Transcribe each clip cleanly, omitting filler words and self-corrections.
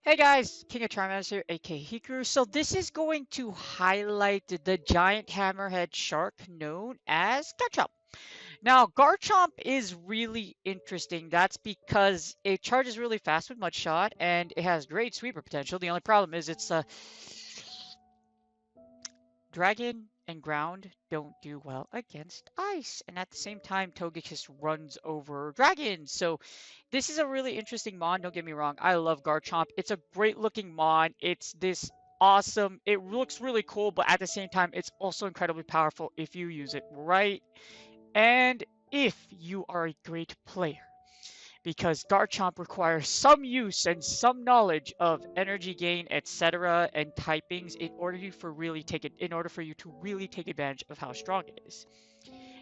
Hey guys, King of Trimaster here, aka Hikaru. So this is going to highlight the giant hammerhead shark known as Garchomp. Now, Garchomp is really interesting. That's because it charges really fast with Mudshot and it has great sweeper potential. The only problem is it's Dragon and Ground don't do well against Ice, and at the same time, Togekiss runs over Dragons. So this is a really interesting mon. Don't get me wrong, I love Garchomp. It's a great looking mon. It's this awesome. It looks really cool, but at the same time, it's also incredibly powerful if you use it right and if you are a great player because Garchomp requires some use and some knowledge of energy gain, etc., and typings in order for you to really take advantage of how strong it is.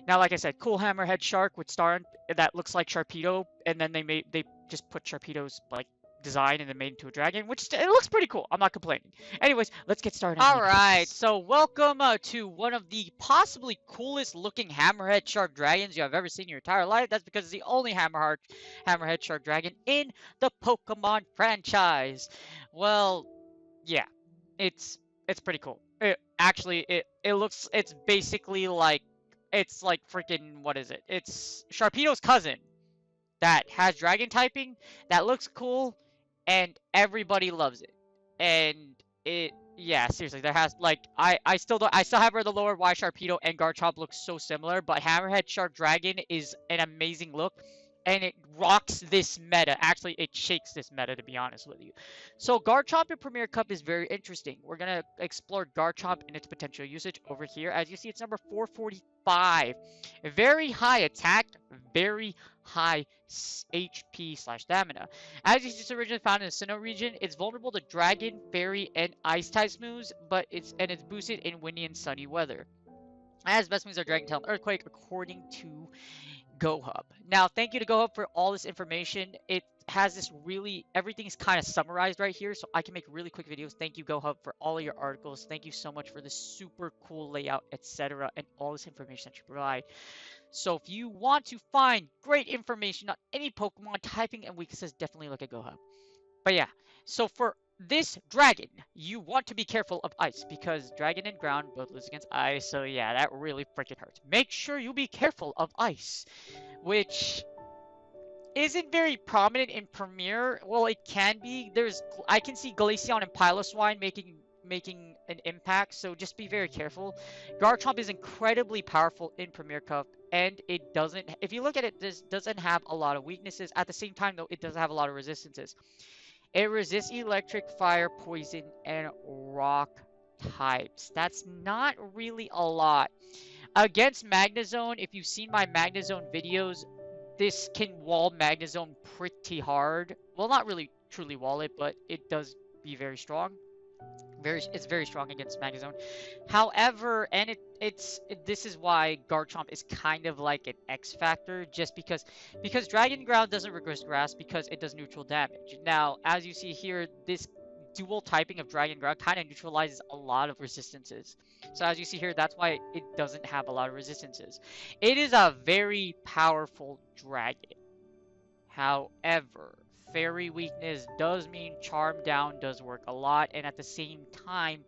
Now, like I said, cool hammerhead shark with star that looks like Sharpedo, and then they just put Sharpedo's like design and then made into a dragon, which it looks pretty cool. I'm not complaining. Anyways, let's get started on the Alright, analysis. so welcome to one of the possibly coolest looking hammerhead shark dragons you have ever seen in your entire life. That's because it's the only hammerhead shark dragon in the Pokemon franchise. Well, yeah, it's pretty cool. It's basically like it's like freaking what is it? It's Sharpedo's cousin that has dragon typing that looks cool and everybody loves it. And it yeah, seriously, there has like I still have read the lore why Sharpedo and Garchomp look so similar, but Hammerhead Shark Dragon is an amazing look and it rocks this meta. Actually, it shakes this meta to be honest with you. So Garchomp in Premier Cup is very interesting. We're gonna explore Garchomp and its potential usage over here. As you see, it's number 445. Very high attack, very high HP slash stamina. As it's originally found in the Sinnoh region, it's vulnerable to Dragon, Fairy, and Ice type moves, but it's boosted in windy and sunny weather. As best moves are Dragon Tail and Earthquake, according to GoHub. Now, thank you to GoHub for all this information. It has this really, everything's kind of summarized right here, so I can make really quick videos. Thank you, GoHub, for all of your articles. Thank you so much for the super cool layout, etc., and all this information that you provide. So if you want to find great information on any Pokemon typing and weaknesses, definitely look at GoHub. But yeah, so for this dragon, you want to be careful of ice because dragon and ground both lose against ice. So yeah, that really freaking hurts. Make sure you be careful of ice, which isn't very prominent in Premier. Well, it can be. I can see Glaceon and Piloswine making an impact, so just be very careful. Garchomp is incredibly powerful in Premier Cup, and it doesn't, if you look at it, this doesn't have a lot of weaknesses. At the same time, though, it does have a lot of resistances. It resists electric, fire, poison, and rock types. That's not really a lot. Against Magnezone, if you've seen my Magnezone videos, this can wall Magnezone pretty hard. Well, not really truly wall it, but it does be very strong. It's very strong against Magnezone. However, and this is why Garchomp is kind of like an X factor, just because Dragon Ground doesn't regress grass because it does neutral damage. Now, as you see here, this dual typing of Dragon Ground kind of neutralizes a lot of resistances. So as you see here, that's why it doesn't have a lot of resistances. It is a very powerful dragon. However, fairy weakness does mean charm down does work a lot, and at the same time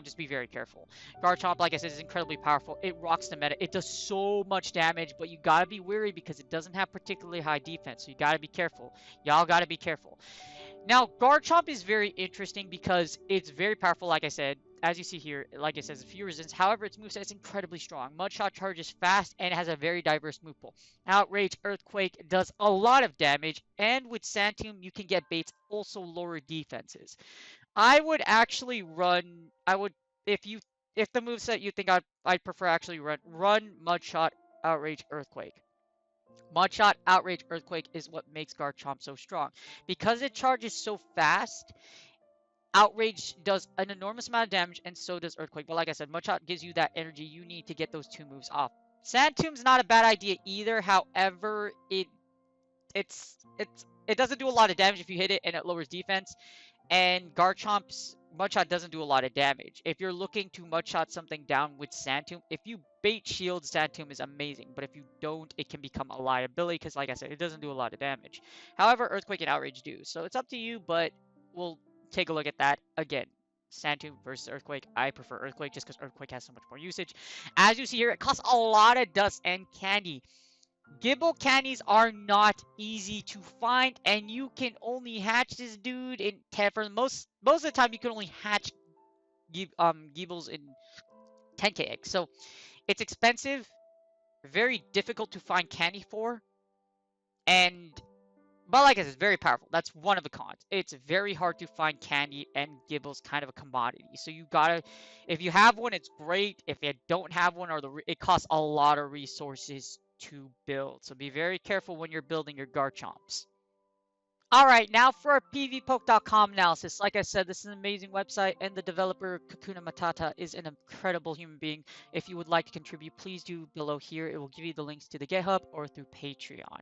just be very careful. Garchomp, like I said, is incredibly powerful. It rocks the meta. It does so much damage, but you gotta be wary because it doesn't have particularly high defense, so you gotta be careful. Y'all gotta be careful. Now, Garchomp is very interesting because it's very powerful, like I said. As you see here, like it says, a few resistance. However, its moveset is incredibly strong. Mudshot charges fast and has a very diverse move pool. Outrage, Earthquake does a lot of damage, and with Sand Tomb, you can get baits, also lower defenses. I would actually run. If the moveset you think I'd prefer actually run Mudshot, Outrage, Earthquake. Mudshot, Outrage, Earthquake is what makes Garchomp so strong. Because it charges so fast, Outrage does an enormous amount of damage, and so does Earthquake. But like I said, Mudshot gives you that energy you need to get those two moves off. Sand Tomb's not a bad idea either. However, it doesn't do a lot of damage if you hit it, and it lowers defense. And Garchomp's Mudshot doesn't do a lot of damage. If you're looking to Mudshot something down with Sand Tomb, if you bait shield, Sand Tomb is amazing. But if you don't, it can become a liability because, like I said, it doesn't do a lot of damage. However, Earthquake and Outrage do. So it's up to you, but we'll take a look at that again. Sand Tomb versus Earthquake. I prefer Earthquake just because Earthquake has so much more usage. As you see here, it costs a lot of dust and candy. Gibble candies are not easy to find, and you can only hatch this dude in 10 for most of the time. You can only hatch Gibbles in 10k eggs, so it's expensive, very difficult to find candy for, and but like I said, it's very powerful. That's one of the cons. It's very hard to find candy, and Gibble's kind of a commodity. So you gotta, if you have one, it's great. If you don't have one, or it costs a lot of resources to build. So be very careful when you're building your Garchomps. Alright, now for our PvPoke.com analysis. Like I said, this is an amazing website, and the developer, Kakuna Matata, is an incredible human being. If you would like to contribute, please do below here. It will give you the links to the GitHub or through Patreon.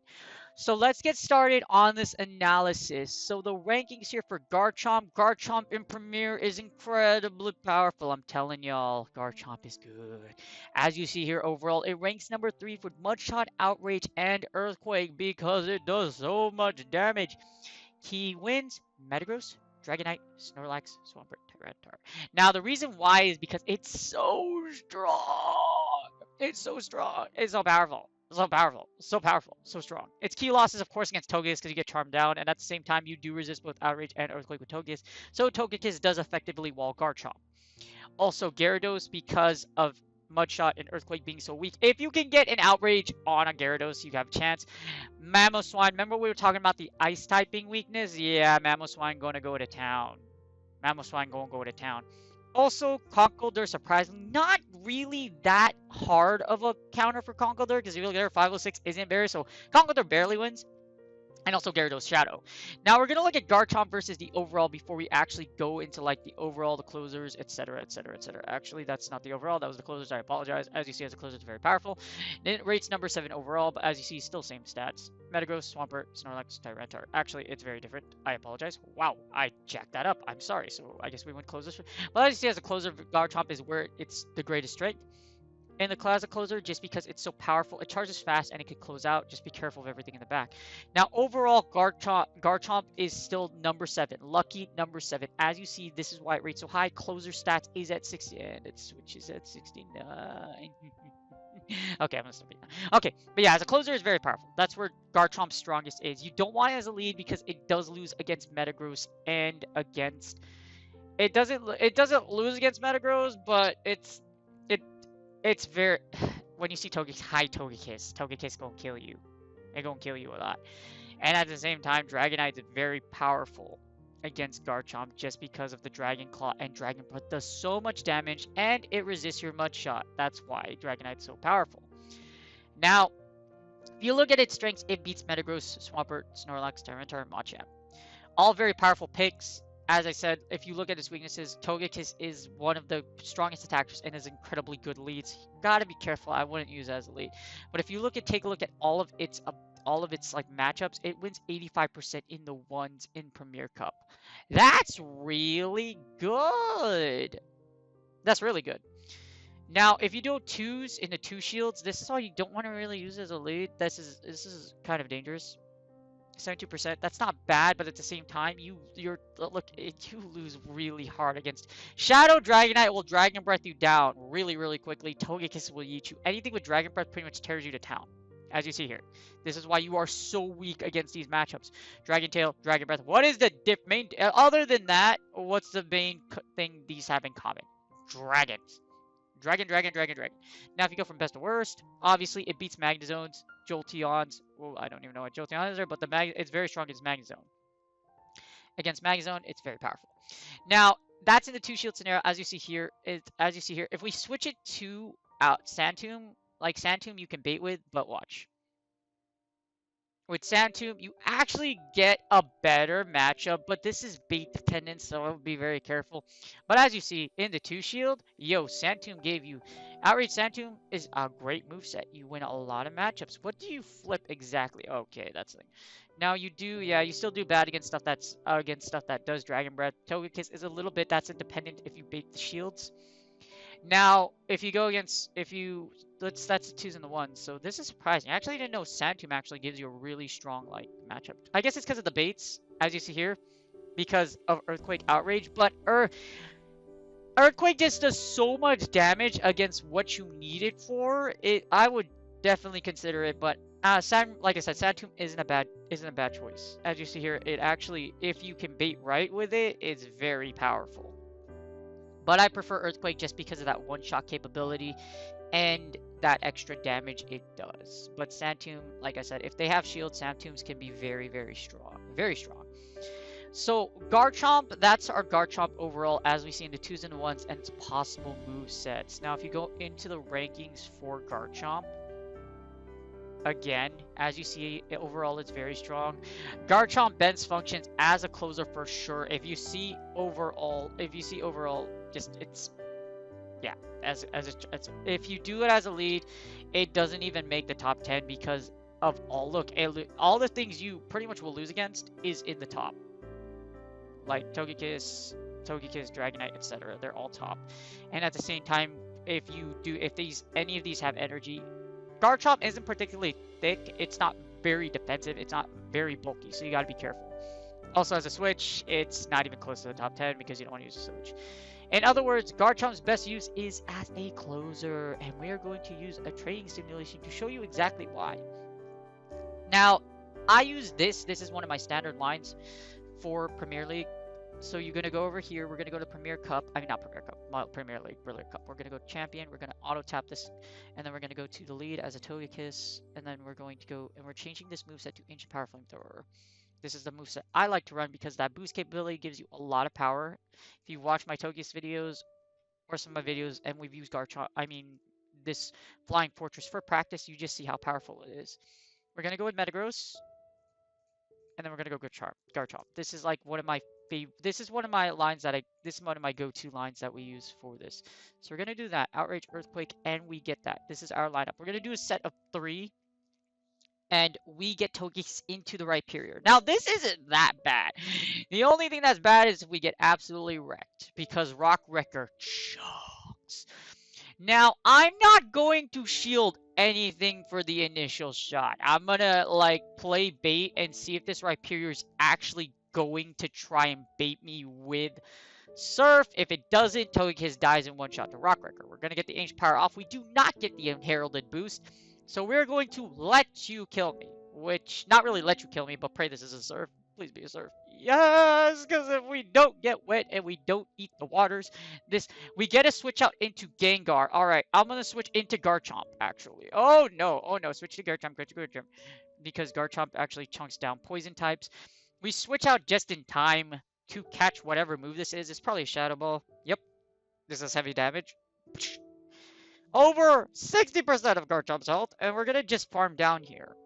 So let's get started on this analysis. So the rankings here for Garchomp. Garchomp in Premier is incredibly powerful. I'm telling y'all, Garchomp is good. As you see here, overall, it ranks number 3 for Mudshot, Outrage, and Earthquake because it does so much damage. Key wins, Metagross, Dragonite, Snorlax, Swampert, Tyranitar. Now, the reason why is because it's so strong. It's so strong. It's so powerful. So powerful. So powerful. So strong. Its key losses, of course, against Togekiss because you get Charmed Down, and at the same time, you do resist both Outrage and Earthquake with Togekiss, so Togekiss does effectively wall Garchomp. Also, Gyarados, because of Mudshot and Earthquake being so weak. If you can get an Outrage on a Gyarados, you have a chance. Mamoswine, remember we were talking about the Ice typing weakness? Yeah, Mamoswine gonna go to town. Mamoswine gonna go to town. Also, Conkeldurr, surprisingly, not really that hard of a counter for Conkeldurr, because if you look at her, 506 isn't very, so Conkeldurr barely wins. And also Gyarados Shadow. Now we're gonna look at Garchomp versus the overall before we actually go into like the overall, the closers, etc., etc., etc. Actually, that's not the overall. That was the closers. I apologize. As you see, as a closer, it's very powerful. It rates number 7 overall, but as you see, still same stats. Metagross, Swampert, Snorlax, Tyranitar. Actually, it's very different. I apologize. Wow, I jacked that up. I'm sorry. So I guess we went closers. But as you see, as a closer, Garchomp is where it's the greatest strength. In the Classic Closer, just because it's so powerful, it charges fast and it can close out. Just be careful of everything in the back. Now, overall, Garchomp is still number 7. Lucky number 7. As you see, this is why it rates so high. Closer stats is at 60, and it switches at 69. Okay, I'm gonna stop it now. Okay, but yeah, as a closer, it's very powerful. That's where Garchomp's strongest is. You don't want it as a lead because it does lose against Metagross and against. It doesn't lose against Metagross, but it's very. When you see Togekiss gonna kill you. They're gonna kill you a lot. And at the same time, Dragonite is very powerful against Garchomp just because of the Dragon Claw and Dragon Breath does so much damage and it resists your Mudshot. That's why Dragonite's so powerful. Now, if you look at its strengths, it beats Metagross, Swampert, Snorlax, Tyranitar, and Machamp. All very powerful picks. As I said, if you look at its weaknesses, Togekiss is one of the strongest attackers and is incredibly good leads. You gotta be careful. I wouldn't use it as a lead. But if you take a look at all of its like matchups, it wins 85% in the ones in Premier Cup. That's really good. That's really good. Now, if you do 2s in the 2 shields, this is all you don't want to really use as a lead. This is kind of dangerous. 72%. That's not bad, but at the same time, you lose really hard against Shadow. Dragonite will Dragon Breath you down really, really quickly. Togekiss will yeet you. Anything with Dragon Breath pretty much tears you to town, as you see here. This is why you are so weak against these matchups. Dragon Tail, Dragon Breath. What is the main? Other than that, what's the main thing these have in common? Dragons. Dragon. Now, if you go from best to worst, obviously it beats Magnezones, Jolteons. Well, I don't even know what Jolteon is, but it's very strong against Magnezone. Against Magnezone, it's very powerful. Now, that's in the 2 shield scenario. As you see here, if we switch it to Sand Tomb, like Sand Tomb, you can bait with, but watch. with Santum, you actually get a better matchup, but this is bait dependent, so I'll be very careful. But as you see in the 2 shield, yo, Santum gave you. Outrage Santum is a great moveset. You win a lot of matchups. What do you flip exactly? Okay, that's it. Now you do, yeah, you still do bad against stuff that's against stuff that does Dragon Breath. Togekiss is a little bit that's independent if you bait the shields. Now, if you go against, if you, that's the twos and the ones. So this is surprising. I actually didn't know Santum actually gives you a really strong, like, matchup. I guess it's because of the baits, as you see here, because of Earthquake Outrage. But Earthquake just does so much damage against what you need it for. I would definitely consider it, but like I said, Santum isn't a bad choice. As you see here, it actually, if you can bait right with it, it's very powerful. But I prefer Earthquake just because of that one-shot capability and that extra damage it does. But Santum, like I said, if they have shield, Santums can be very, very strong. Very strong. So Garchomp, that's our Garchomp overall as we see in the 2s and 1s and its possible move sets. Now if you go into the rankings for Garchomp, again, as you see, overall it's very strong. Garchomp bends functions as a closer for sure. If you see overall, just it's yeah, if you do it as a lead, it doesn't even make the top 10 because of all the things you pretty much will lose against is in the top. Like Togekiss, Dragonite, etc. They're all top. And at the same time, if any of these have energy, Garchomp isn't particularly thick. It's not very defensive. It's not very bulky, so you gotta be careful. Also, as a switch, it's not even close to the top 10 because you don't want to use a switch. In other words, Garchomp's best use is as a closer, and we are going to use a training simulation to show you exactly why. Now, I use this. This is one of my standard lines for Premier League. So you're going to go over here. We're going to go to Premier Cup. I mean, not Premier Cup, Premier League, Brilliant Cup. We're going to go to Champion. We're going to auto tap this, and then we're going to go to the lead as a Togekiss, and then we're going to go, and we're changing this moveset to Ancient Power Flamethrower. This is the moveset I like to run because that boost capability gives you a lot of power. If you watch my Togekiss videos or some of my videos, and we've used this Flying Fortress for practice, you just see how powerful it is. We're going to go with Metagross, and then we're gonna go Garchomp. This is like one of my this is one of my lines this is one of my go-to lines that we use for this. So we're gonna do that, Outrage, Earthquake, and we get that. This is our lineup. We're gonna do a set of 3, and we get Togekiss into the Rhyperior. Now this isn't that bad. The only thing that's bad is if we get absolutely wrecked, because Rock Wrecker chunks. Now, I'm not going to shield anything for the initial shot. I'm gonna, like, play bait and see if this Rhyperior is actually going to try and bait me with Surf. If it doesn't, Togekiss dies in one shot to Rock Wrecker. We're gonna get the Ancient Power off. We do not get the Heralded boost, so we're going to let you kill me. Which, not really let you kill me, but pray this is a Surf. Please be a Surf. Yes, because if we don't get wet and we don't eat the waters, we get a switch out into Gengar. All right, I'm gonna switch into Garchomp actually. Oh no, switch to Garchomp, because Garchomp actually chunks down poison types. We switch out just in time to catch whatever move this is. It's probably a Shadow Ball. Yep, this is heavy damage. Over 60% of Garchomp's health, and we're gonna just farm down here.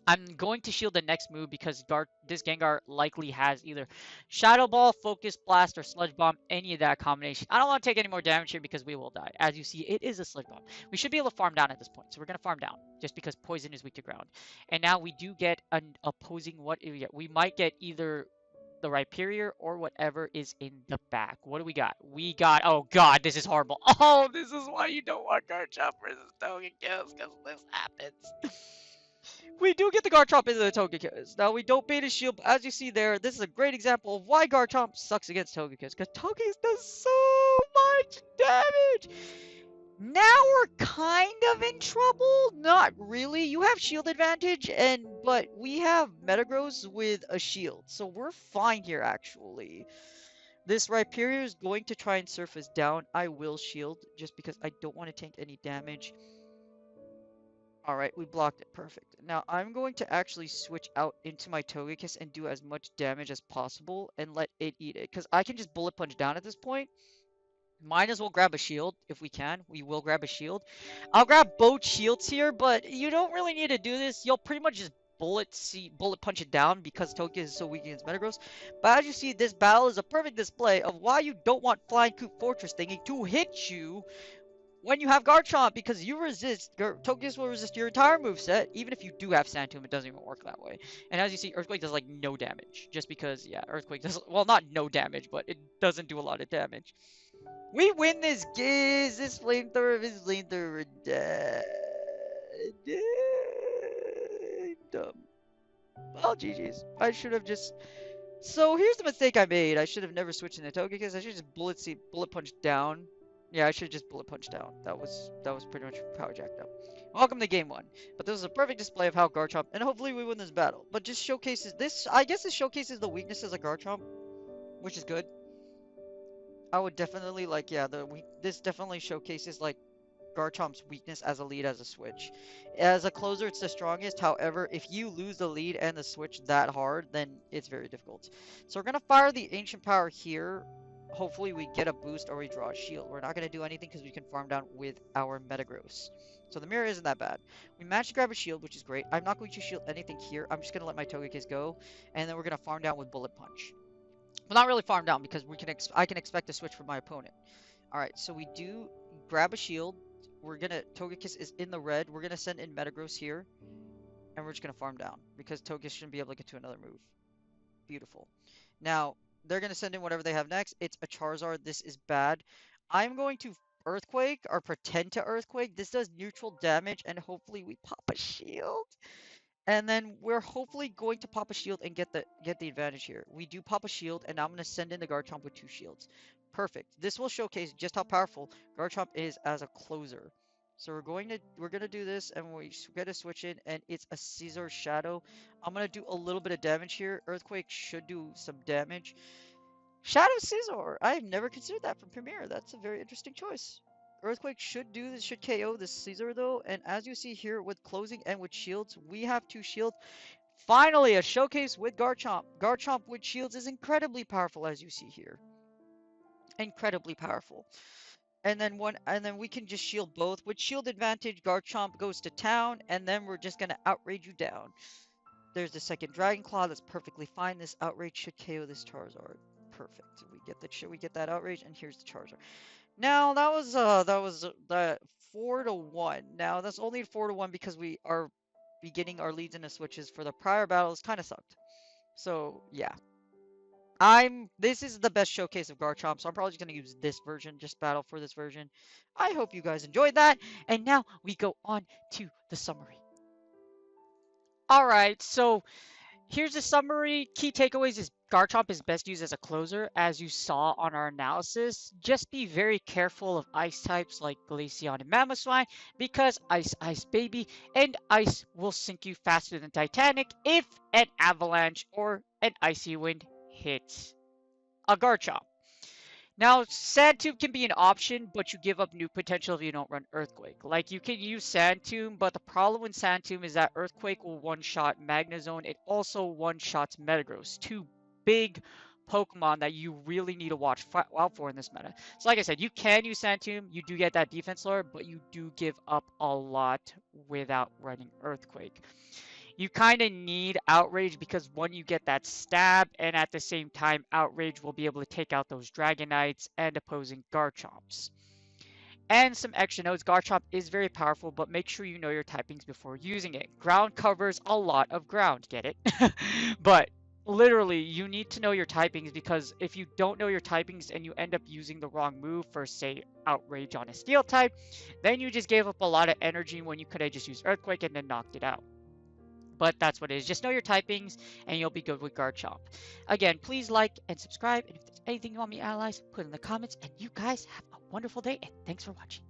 I'm going to shield the next move because this Gengar likely has either Shadow Ball, Focus Blast, or Sludge Bomb, any of that combination. I don't want to take any more damage here because we will die. As you see, it is a Sludge Bomb. We should be able to farm down at this point, so we're going to farm down just because Poison is weak to ground. And now we do get an opposing what we get. We might get either the Rhyperior or whatever is in the back. What do we got? We got, oh god, this is horrible. Oh, this is why you don't want Garchomp versus Togekiss, because this happens. We do get the Garchomp into the Togekiss. Now, we don't bait his shield, but as you see there, this is a great example of why Garchomp sucks against Togekiss, because Togekiss does so much damage! Now we're kind of in trouble. Not really. You have shield advantage, but we have Metagross with a shield, so we're fine here, actually. This Rhyperior is going to try and surface down. I will shield, just because I don't want to tank any damage. Alright, we blocked it. Perfect. Now, I'm going to actually switch out into my Togekiss and do as much damage as possible and let it eat it. Because I can just Bullet Punch down at this point. Might as well grab a shield if we can. We will grab a shield. I'll grab both shields here, but you don't really need to do this. You'll pretty much just bullet punch it down because Togekiss is so weak against Metagross. But as you see, this battle is a perfect display of why you don't want Flying Coop Fortress thingy to hit you when you have Garchomp, because you resist, Togekiss will resist your entire moveset. Even if you do have Sand Tomb, it doesn't even work that way. And as you see, Earthquake does like no damage, just because, yeah, Earthquake does, well, not no damage, but it doesn't do a lot of damage. We win this game. This flamethrower is flamethrower dead. Dumb. Well, GG's. I should have just. So here's the mistake I made. I should have never switched into Togekiss. I should just bullet punch down. Yeah, I should have just bullet punch down. That was pretty much power jacked up. Welcome to game one. But this is a perfect display of how Garchomp, and hopefully we win this battle. But just showcases this. I guess this showcases the weaknesses of Garchomp, which is good. I would definitely like, yeah, this definitely showcases like Garchomp's weakness as a lead as a switch. As a closer, it's the strongest. However, if you lose the lead and the switch that hard, then it's very difficult. So we're gonna fire the Ancient Power here. Hopefully we get a boost or we draw a shield. We're not gonna do anything because we can farm down with our Metagross. So the mirror isn't that bad. We managed to grab a shield, which is great. I'm not going to shield anything here. I'm just gonna let my Togekiss go, and then we're gonna farm down with Bullet Punch. Well, not really farm down because I can expect a switch from my opponent. All right, so we do grab a shield. We're gonna Togekiss is in the red. We're gonna send in Metagross here, and we're just gonna farm down because Togekiss shouldn't be able to get to another move. Beautiful. Now they're gonna send in whatever they have next. It's a Charizard. This is bad. I'm going to Earthquake or pretend to Earthquake. This does neutral damage, and hopefully we pop a shield. And then we're hopefully going to pop a shield and get the advantage here. We do pop a shield, and now I'm going to send in the Garchomp with 2 shields. Perfect. This will showcase just how powerful Garchomp is as a closer. So we're going to do this, and we get to switch in, and it's a Scizor Shadow. I'm going to do a little bit of damage here. Earthquake should do some damage. Shadow Scizor! I've never considered that from Premier. That's a very interesting choice. Earthquake should do this, should KO this Scizor though, and as you see here with closing and with shields, we have 2 shields. Finally, a showcase with Garchomp. Garchomp with shields is incredibly powerful, as you see here. Incredibly powerful. And then we can just shield both. With shield advantage, Garchomp goes to town, and then we're just gonna outrage you down. There's the second Dragon Claw. That's perfectly fine. This outrage should KO this Charizard. Perfect. We get that outrage, and here's the Charizard. Now that was 4-1. Now that's only 4-1 because we are beginning our leads into switches. For the prior battles, kind of sucked. So yeah, this is the best showcase of Garchomp, so I'm probably just gonna use this version, just battle for this version. I hope you guys enjoyed that, and now we go on to the summary. All right, so here's a summary. Key takeaways is Garchomp is best used as a closer, as you saw on our analysis. Just be very careful of ice types like Glaceon and Mamoswine, because Ice Ice Baby and Ice will sink you faster than Titanic if an Avalanche or an Icy Wind hits a Garchomp. Now, Sand Tomb can be an option, but you give up new potential if you don't run Earthquake. Like, you can use Sand Tomb, but the problem with Sand Tomb is that Earthquake will one-shot Magnezone. It also one-shots Metagross, 2 big Pokemon that you really need to watch out for in this meta. So like I said, you can use Sand Tomb, you do get that defense lower, but you do give up a lot without running Earthquake. You kind of need Outrage because when you get that stab, and at the same time, Outrage will be able to take out those Dragonites and opposing Garchomps. And some extra notes, Garchomp is very powerful, but make sure you know your typings before using it. Ground covers a lot of ground, get it? But literally, you need to know your typings, because if you don't know your typings and you end up using the wrong move for, say, Outrage on a Steel type, then you just gave up a lot of energy when you could have just used Earthquake and then knocked it out. But that's what it is. Just know your typings, and you'll be good with Garchomp. Again, please like and subscribe. And if there's anything you want me to analyze, put it in the comments. And you guys have a wonderful day, and thanks for watching.